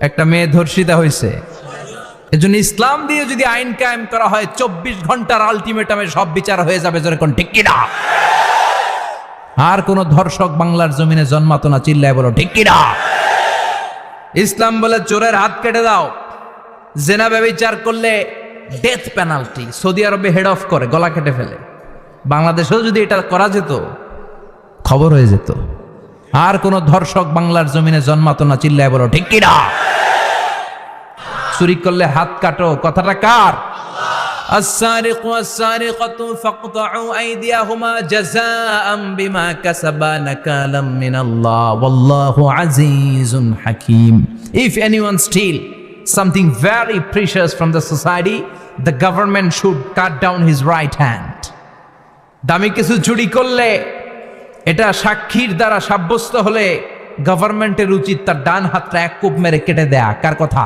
একটা মেয়ে ধর্ষিতা হয়েছে, এজন্য ইসলাম দিয়ে যদি আইন কায়েম করা হয় 24 ঘন্টার আলটিমেটামে সব বিচার হয়ে যাবে, যেরকম ঠিক কিনা? আর কোন ধর্ষক বাংলার জমিনে জন্মাতো না, চিল্লায় বলো ঠিক কিনা? ইসলাম বলে চোরের হাত কেটে দাও, জেনা ব্যভিচার করলে ডেথ পেনাল্টি। সৌদি আরবে হেড অফ করে, গলা কেটে ফেলে। বাংলাদেশেও যদি এটা করা যেত, খবর হয়ে যেত। আর কোন ধর্ষক বাংলার জমিনে জন্মাতো না, চিল্লায় বলো ঠিক কিনা? চুরি করলে হাত কাটো, কথাটা কার? السارق والسارقة فاقطعوا أيديهما جزاء بما كسبا نكالا من الله والله عزيز حكيم. If anyone steal something very precious from the society, the government should cut down his right hand. দামি কিছু চুরি করলে এটা সাক্ষীর দ্বারা সাব্যস্ত হলে গভর্নমেন্টের উচিত তার ডান হাতটা এক কোপ মেরে কেটে দেয়া। কার কথা?